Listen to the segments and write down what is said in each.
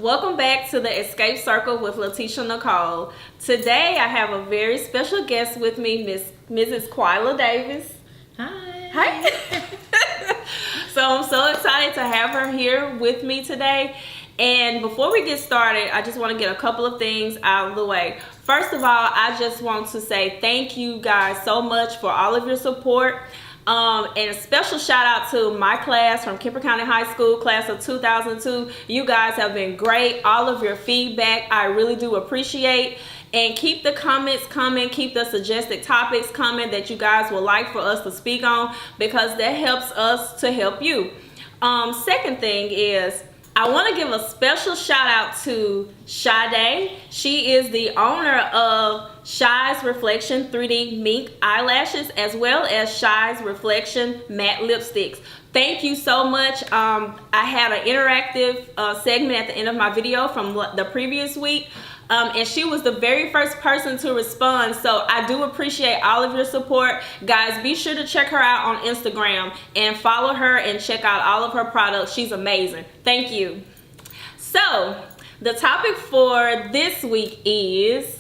Welcome back to the Escape Circle with Latisha Nicole. Today I have a very special guest with me, Mrs. Quila Davis. Hi. Hi. So I'm so excited to have her here with me today. And before we get started, I just want to get a couple of things out of the way. First of all, I just want to say thank you guys so much for all of your support. And a special shout out to my class from Kemper County High School, class of 2002. You guys have been great. All of your feedback, I really do appreciate. And keep the comments coming, keep the suggested topics coming that you guys would like for us to speak on, because that helps us to help you. Second thing is, I want to give a special shout out to Sade. She is the owner of Shy's Reflection 3D Mink eyelashes, as well as Shy's Reflection matte lipsticks. Thank you so much. I had an interactive segment at the end of my video from the previous week. And she was the very first person to respond. So I do appreciate all of your support. Guys, be sure to check her out on Instagram and follow her and check out all of her products. She's amazing. Thank you. So the topic for this week is,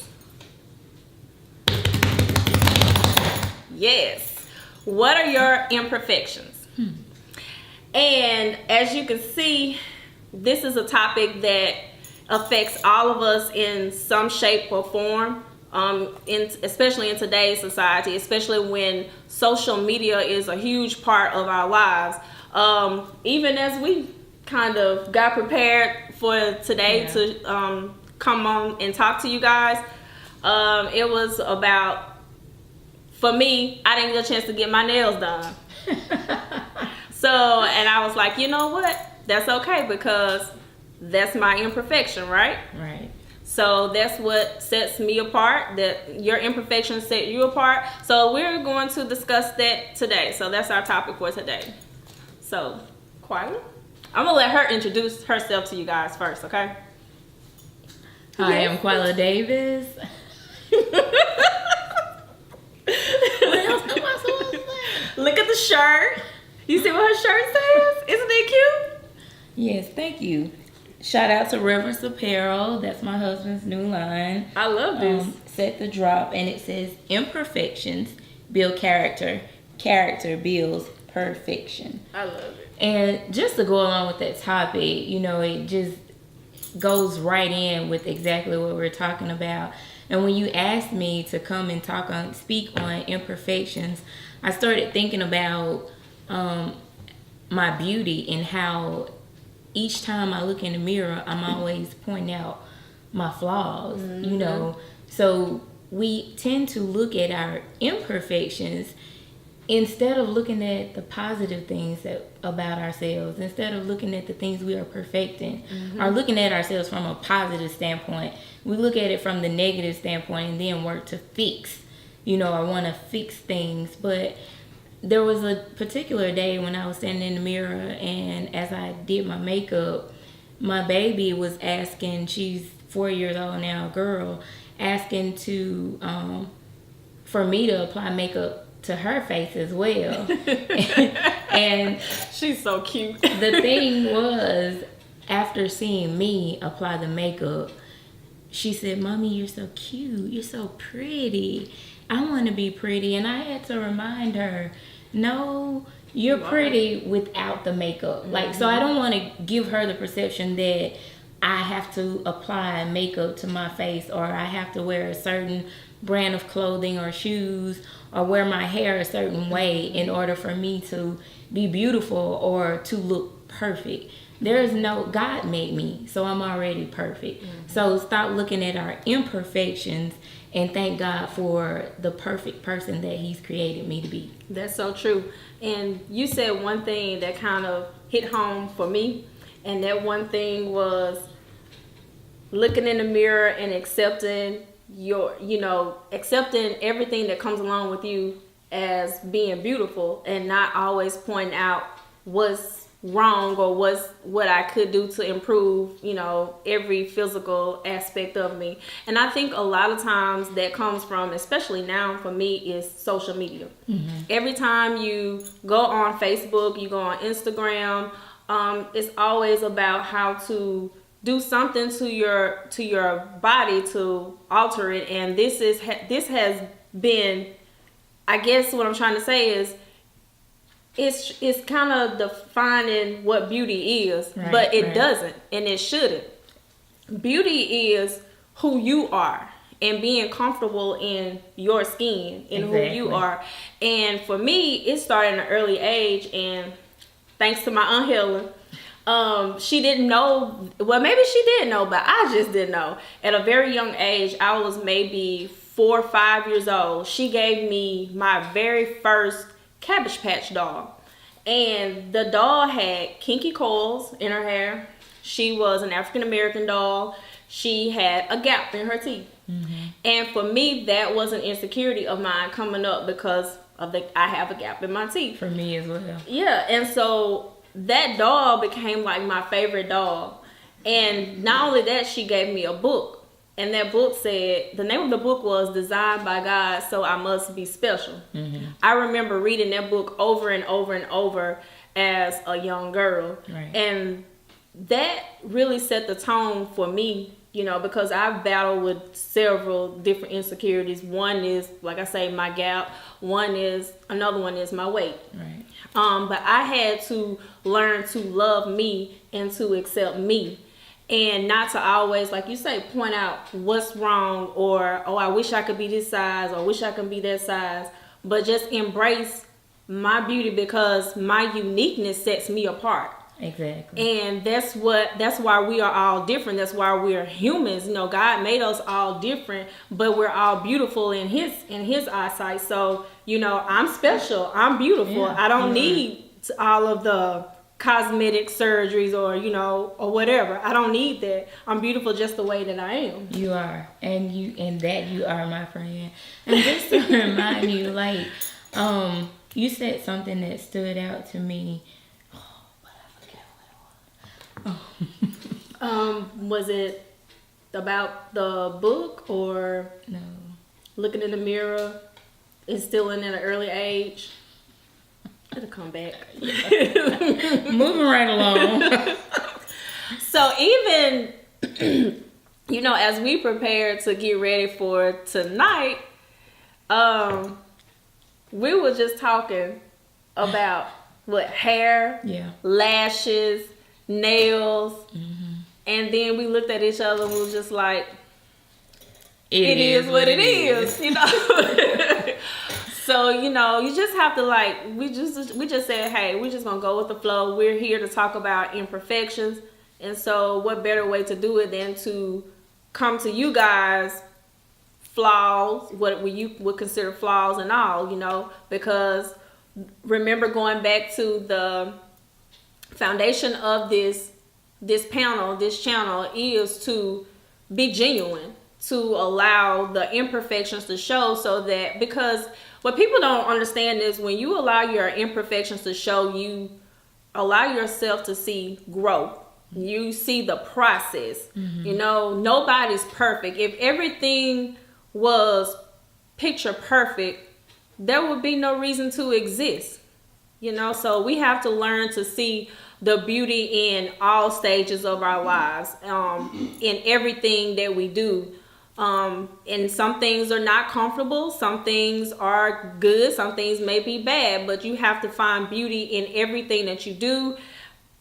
yes, what are your imperfections? And as you can see, this is a topic that affects all of us in some shape or form, especially in today's society, especially when social media is a huge part of our lives. Even as we kind of got prepared for today to come on and talk to you guys, it was about, for me, I didn't get a chance to get my nails done. And I was like, you know what? That's okay, because that's my imperfection, right? Right. So that's what sets me apart, that your imperfections set you apart. So we're going to discuss that today. So that's our topic for today. So, Quila, I'm going to let her introduce herself to you guys first, okay? Hi, I'm Quila Davis. What else am I supposed to say? Look at the shirt. You see what her shirt says? Isn't it cute? Yes, thank you. Shout out to Reverence Apparel. That's my husband's new line. I love this. Set the drop, and it says imperfections build character. Character builds perfection. I love it. And just to go along with that topic, you know, it just goes right in with exactly what we're talking about. And when you asked me to come and speak on imperfections, I started thinking about my beauty and how each time I look in the mirror, I'm always pointing out my flaws, you know. So we tend to look at our imperfections instead of looking at the positive things about ourselves, instead of looking at the things we are perfecting, or looking at ourselves from a positive standpoint. We look at it from the negative standpoint and then work to fix. You know, I want to fix things, but there was a particular day when I was standing in the mirror, and as I did my makeup, my baby was asking, she's 4 years old now, a girl, asking for me to apply makeup to her face as well. And she's so cute. The thing was, after seeing me apply the makeup, she said, "Mommy, you're so cute. You're so pretty. I want to be pretty." And I had to remind her, no, you're pretty without the makeup. Like, so I don't want to give her the perception that I have to apply makeup to my face, or I have to wear a certain brand of clothing or shoes, or wear my hair a certain way in order for me to be beautiful or to look perfect. There is no, God made me, so I'm already perfect. So stop looking at our imperfections and thank God for the perfect person that He's created me to be. That's so true. And you said one thing that kind of hit home for me, and that one thing was looking in the mirror and accepting accepting everything that comes along with you as being beautiful, and not always pointing out what's wrong or what I could do to improve, every physical aspect of me. And I think a lot of times that comes from, especially now for me, is social media. Every time you go on Facebook, you go on Instagram, it's always about how to do something to your body to alter it. And this has been, I guess what I'm trying to say is, it's kind of defining what beauty is, but it doesn't, and it shouldn't. Beauty is who you are and being comfortable in your skin and who you are. And for me, it started at an early age, and thanks to my Aunt Helen, she didn't know, well, maybe she did know, but I just didn't know. At a very young age, I was maybe 4 or 5 years old. She gave me my very first Cabbage Patch doll. And the doll had kinky coils in her hair. She was an African American doll. She had a gap in her teeth. And for me, that was an insecurity of mine coming up because of I have a gap in my teeth. For me as well. Yeah, and so that doll became like my favorite doll. And not only that, she gave me a book. And that book said, the name of the book was Designed by God, So I Must Be Special. I remember reading that book over and over and over as a young girl. And that really set the tone for me, you know, because I've battled with several different insecurities. One is, like I say, my gap. Another one is my weight. But I had to learn to love me and to accept me. And not to always, like you say, point out what's wrong, or, oh, I wish I could be this size, or wish I could be that size. But just embrace my beauty, because my uniqueness sets me apart. Exactly. And that's why we are all different. That's why we're humans. You know, God made us all different, but we're all beautiful in his eyesight. So, you know, I'm special. I'm beautiful. Yeah, I don't need all of the cosmetic surgeries or, you know, or whatever. I don't need that. I'm beautiful just the way that I am. You are. And you are, my friend. And just to remind you, like, you said something that stood out to me. Was it about the book, or no, looking in the mirror, instilling at an early age? It'll come back. Moving right along. So even, you know, as we prepare to get ready for tonight, we were just talking about what hair, lashes, nails, and then we looked at each other and we were just like, it is what it is, you know. So, you know, you just have to, like, we just said, hey, we're just gonna go with the flow. We're here to talk about imperfections, and so what better way to do it than to come to you guys, flaws, what you would consider flaws and all, you know, because remember, going back to the foundation of this channel is to be genuine, to allow the imperfections to show, so that, because what people don't understand is when you allow your imperfections to show, you allow yourself to see growth. You see the process. You know, nobody's perfect. If everything was picture perfect, there would be no reason to exist. You know, so we have to learn to see the beauty in all stages of our lives, in everything that we do. And some things are not comfortable, some things are good, some things may be bad, but you have to find beauty in everything that you do.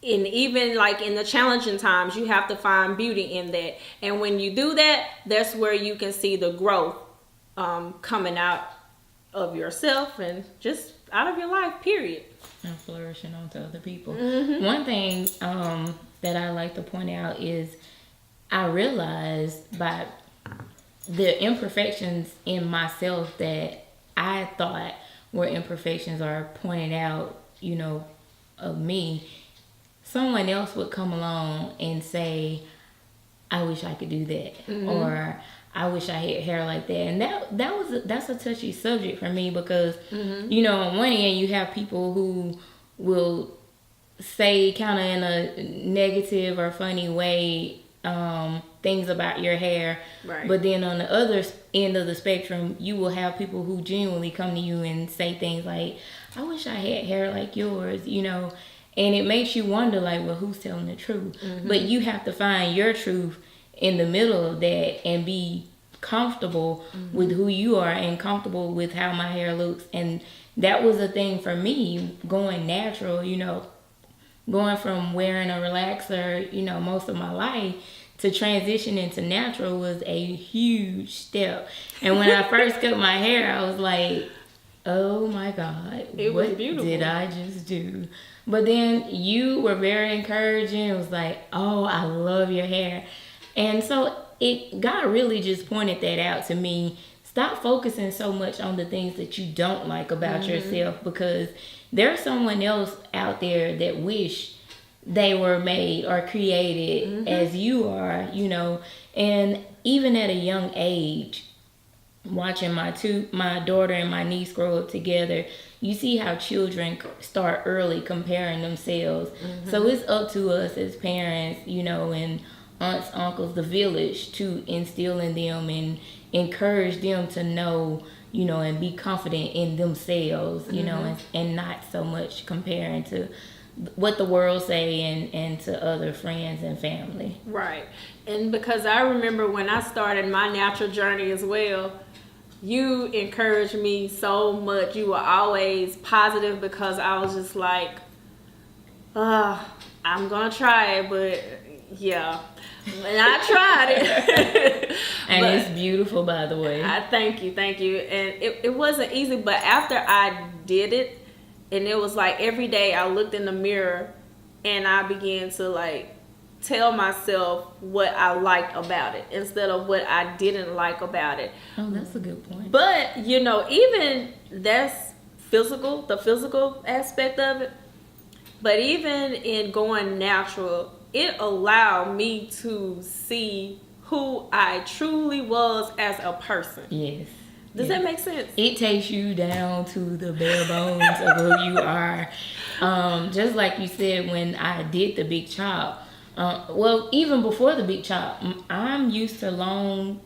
And even like in the challenging times, you have to find beauty in that. And when you do that, that's where you can see the growth coming out of yourself and just out of your life, period. And flourishing onto other people. One thing that I like to point out is I realized by the imperfections in myself that I thought were imperfections or pointed out, you know, of me, someone else would come along and say, I wish I could do that, or I wish I had hair like that. And that's a touchy subject for me, because you know, on one end you have people who will say kind of in a negative or funny way things about your hair, but then on the other end of the spectrum you will have people who genuinely come to you and say things like, I wish I had hair like yours, you know. And it makes you wonder, like, well, who's telling the truth? But you have to find your truth in the middle of that and be comfortable with who you are and comfortable with how my hair looks. And that was a thing for me, going natural, going from wearing a relaxer, most of my life, to transition into natural was a huge step. And when I first cut my hair, I was like, oh my God, what did I just do? But then you were very encouraging. It was like, oh, I love your hair. And so God really just pointed that out to me. Stop focusing so much on the things that you don't like about yourself, because there's someone else out there that wish they were made or created as you are, and even at a young age, watching my daughter and my niece grow up together, you see how children start early comparing themselves. So it's up to us as parents, and aunts, uncles, the village, to instill in them and encourage them to know, and be confident in themselves, and not so much comparing to what the world say and to other friends and family. Right. And because I remember when I started my natural journey as well, you encouraged me so much. You were always positive, because I was just like, I'm gonna try it, but yeah. And I tried it. And it's beautiful, by the way. Thank you. And it wasn't easy, but after I did it, and it was like every day I looked in the mirror and I began to like tell myself what I liked about it instead of what I didn't like about it. Oh, that's a good point. But, even that's the physical aspect of it. But even in going natural, it allowed me to see who I truly was as a person. Yes. Does that make sense? It takes you down to the bare bones of who you are. Just like you said, when I did the big chop, well, even before the big chop, I'm used to long,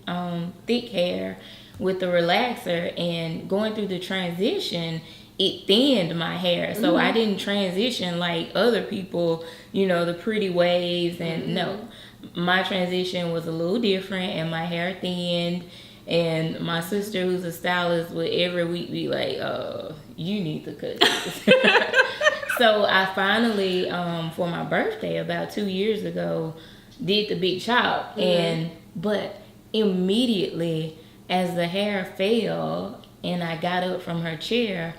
thick hair with the relaxer, and going through the transition, it thinned my hair. So I didn't transition like other people, the pretty waves. And no, my transition was a little different, and my hair thinned. And my sister, who's a stylist, would every week be like, you need to cut this. So I finally, for my birthday about 2 years ago, did the big chop. But immediately as the hair fell and I got up from her chair,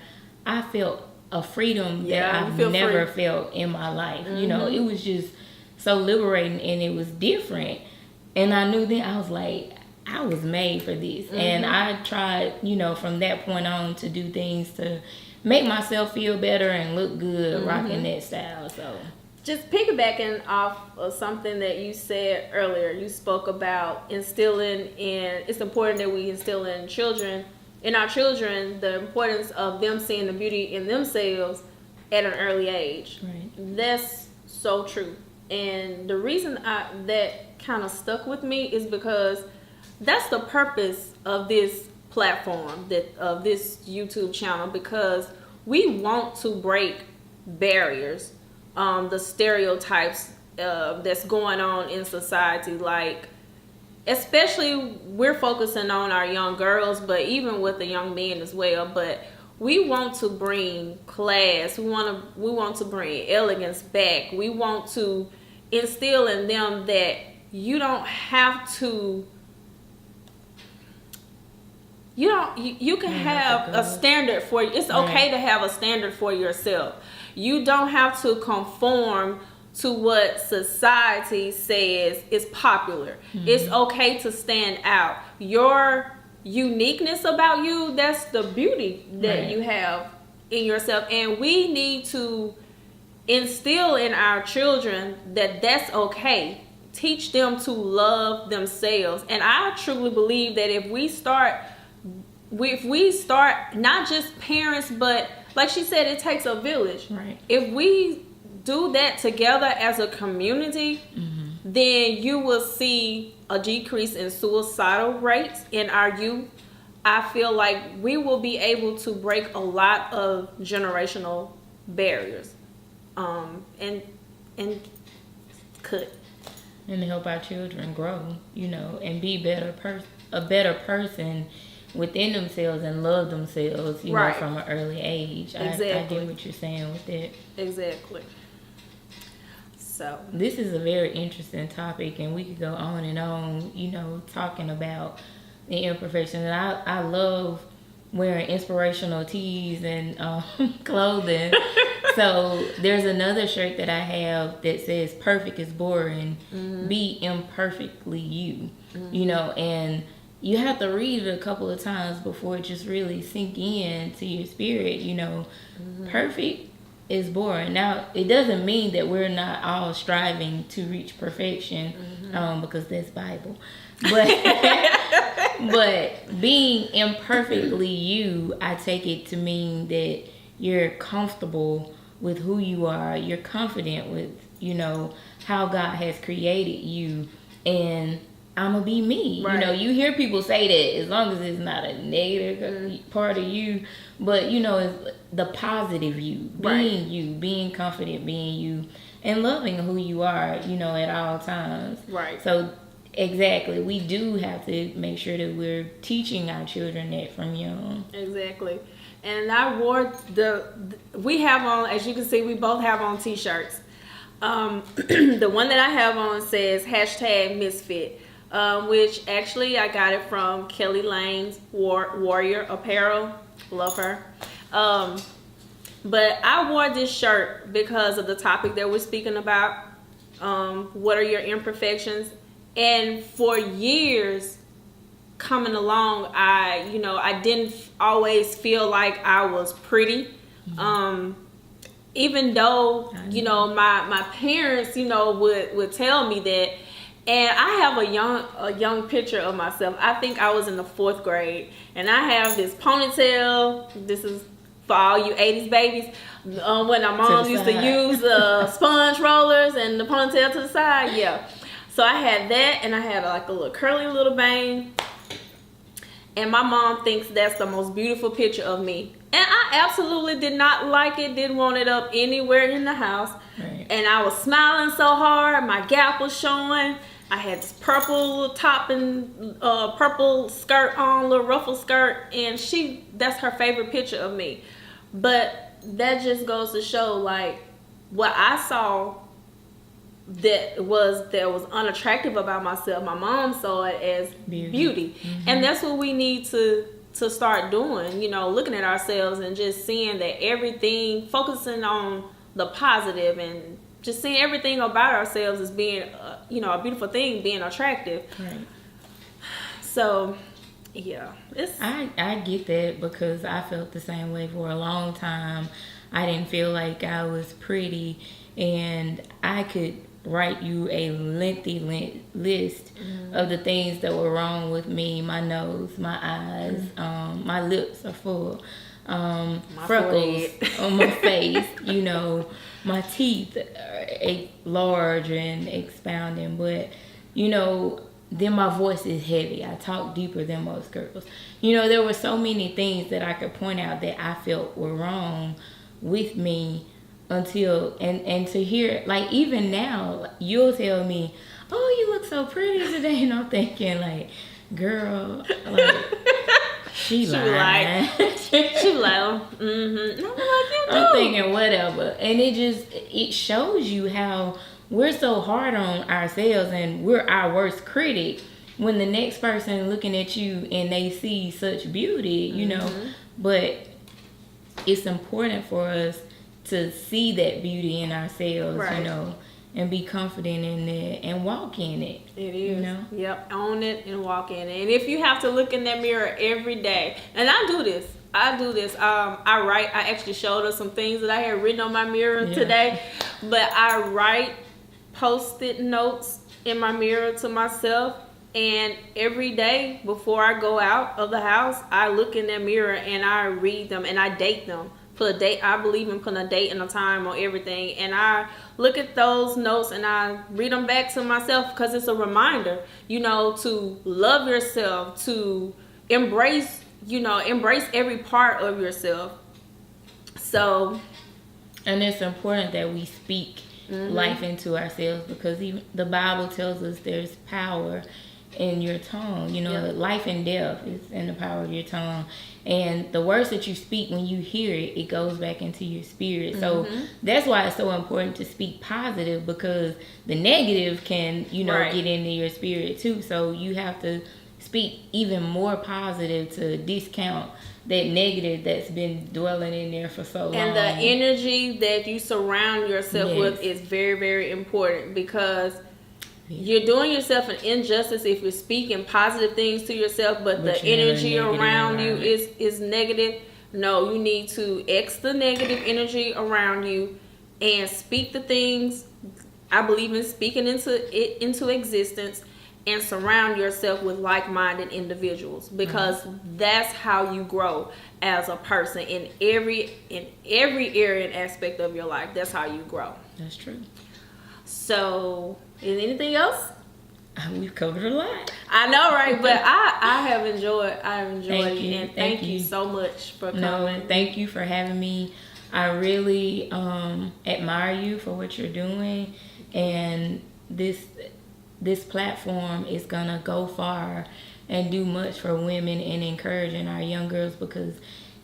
I felt a freedom that I've never felt in my life. It was just so liberating, and it was different. And I knew then, I was like, I was made for this. And I tried, from that point on, to do things to make myself feel better and look good rocking that style. So just piggybacking off of something that you said earlier, you spoke about instilling in, it's important that we instill in our children, the importance of them seeing the beauty in themselves at an early age. Right. That's so true. And the reason that kind of stuck with me is because that's the purpose of this platform, of this YouTube channel, because we want to break barriers, the stereotypes that's going on in society. Like, especially we're focusing on our young girls, but even with the young men as well. But we want to bring class. We want to bring elegance back. We want to instill in them that you don't have to. You can have a standard for you. It's okay to have a standard for yourself. You don't have to conform to what society says is popular. It's okay to stand out. Your uniqueness about you, that's the beauty that you have in yourself. And we need to instill in our children that that's okay. Teach them to love themselves. And I truly believe that if we start, not just parents, but like she said, it takes a village. Right. If we do that together as a community, then you will see a decrease in suicidal rates in our youth. I feel like we will be able to break a lot of generational barriers. and could. And to help our children grow, and be a better person within themselves and love themselves, Right. from an early age. Exactly. I get what you're saying with that. Exactly. So this is a very interesting topic, and we could go on and on, talking about the imperfections. And I love wearing inspirational tees and clothing. So there's another shirt that I have that says "Perfect is boring. Mm-hmm. Be imperfectly you." And you have to read it a couple of times before it just really sink in to your spirit. Mm-hmm. Perfect is boring. Now, it doesn't mean that we're not all striving to reach perfection, because that's Bible. But but being imperfectly you, I take it to mean that you're comfortable with who you are. You're confident with, how God has created you, and I'm gonna be me. Right. You hear people say that as long as it's not a negative part of you, but it's the positive you, being Right. you, being confident, being you, and loving who you are, at all times. Right. So exactly, we do have to make sure that we're teaching our children that from young. Exactly. And I wore we have on, as you can see, we both have on t-shirts. The one that I have on says #misfit. Which actually I got it from Kelly Lane's Warrior Apparel. Love her. But I wore this shirt because of the topic that we're speaking about. What are your imperfections? And for years coming along, I didn't always feel like I was pretty. Even though, my parents, would tell me that. And I have a young picture of myself. I think I was in the 4th grade, and I have this ponytail. This is for all you 80s babies. When our mom used to use sponge rollers and the ponytail to the side. Yeah. So I had that, and I had like a little curly little bang. And my mom thinks that's the most beautiful picture of me. And I absolutely did not like it, didn't want it up anywhere in the house. Right. And I was smiling so hard, my gap was showing. I had this purple top and purple skirt on, little ruffle skirt, and that's her favorite picture of me. But that just goes to show, like, what I saw that was unattractive about myself, my mom saw it as beauty. And that's what we need to start doing, looking at ourselves and just seeing that everything, focusing on the positive and just seeing everything about ourselves as being, a beautiful thing, being attractive. Right. So, yeah. I get that, because I felt the same way for a long time. I didn't feel like I was pretty, and I could write you a lengthy list of the things that were wrong with me. My nose, my eyes, my lips are full. Freckles on my face, my teeth are large and expounding, but then my voice is heavy. I talk deeper than most girls. There were so many things that I could point out that I felt were wrong with me until and to hear, like, even now you'll tell me, "Oh, you look so pretty today," and I'm thinking, like, girl, like, she lying. She like, mm-hmm. I'm thinking whatever. And it shows you how we're so hard on ourselves, and we're our worst critic when the next person looking at you and they see such beauty, But it's important for us to see that beauty in ourselves, right. And be confident in it and walk in it. It is. Yep. Own it and walk in it. And if you have to look in that mirror every day, and I do this. I write. I actually showed her some things that I had written on my mirror today. But I write Post-it notes in my mirror to myself. And every day before I go out of the house, I look in that mirror and I read them and I date them. Put a date. I believe in putting a date and a time on everything, and I look at those notes and I read them back to myself, because it's a reminder, to love yourself, to embrace every part of yourself. So, And it's important that we speak life into ourselves, because even the Bible tells us there's power in your tongue. You know, life and death is in the power of your tongue. And the words that you speak, when you hear it, it goes back into your spirit. So that's why it's so important to speak positive, because the negative can, you know, get into your spirit too. So you have to speak even more positive to discount that negative that's been dwelling in there for so long. And the energy that you surround yourself with is very, very important, because you're doing yourself an injustice if you're speaking positive things to yourself, but the energy around you is negative. No, you need to X the negative energy around you and speak the things. I believe in speaking into existence, and surround yourself with like-minded individuals, because that's how you grow as a person in every area and aspect of your life. That's how you grow. That's true. So, is anything else? We've covered a lot. I know, right? But I have enjoyed it, and thank you so much for coming. No, thank you for having me. I really admire you for what you're doing, and this platform is gonna go far and do much for women and encouraging our young girls, because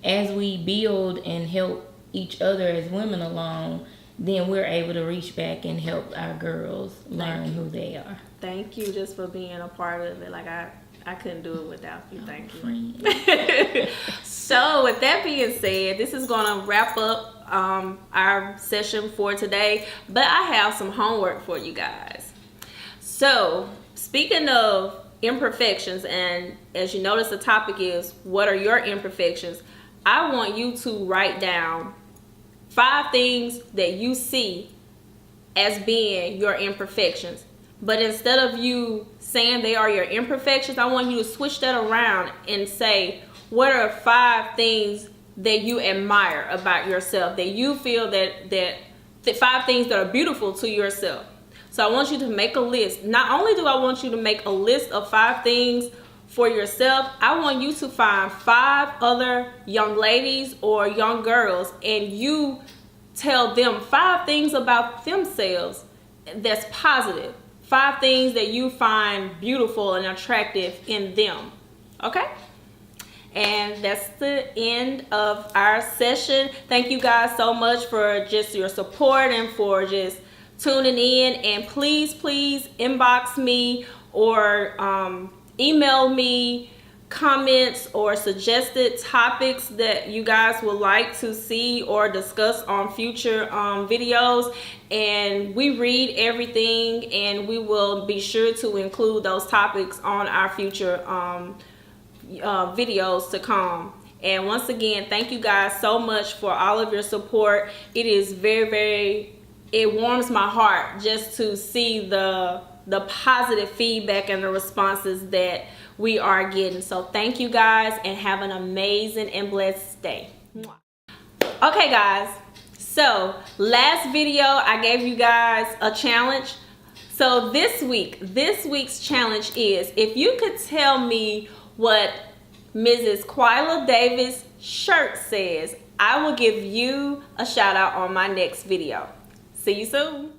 as we build and help each other as women along, then we're able to reach back and help our girls learn who they are. Thank you just for being a part of it. Like I couldn't do it without you. Thank you. So with that being said, this is gonna wrap up our session for today, but I have some homework for you guys. So, speaking of imperfections, and as you notice, the topic is, what are your imperfections? I want you to write down 5 things that you see as being your imperfections. But instead of you saying they are your imperfections, I want you to switch that around and say, what are 5 things that you admire about yourself, that you feel that the 5 things that are beautiful to yourself. So I want you to make a list. Not only do I want you to make a list of 5 things for yourself, I want you to find 5 other young ladies or young girls, and you tell them 5 things about themselves that's positive. 5 things that you find beautiful and attractive in them. Okay? And that's the end of our session. Thank you guys so much for just your support and for just tuning in. And please inbox me or email me comments or suggested topics that you guys would like to see or discuss on future videos, and we read everything, and we will be sure to include those topics on our future videos to come. And once again, thank you guys so much for all of your support. It is it warms my heart just to see the positive feedback and the responses that we are getting. So thank you guys, and have an amazing and blessed day. Okay guys, so last video I gave you guys a challenge. So this week's challenge is, if you could tell me what Mrs. Quila Davis' shirt says, I will give you a shout out on my next video. See you soon.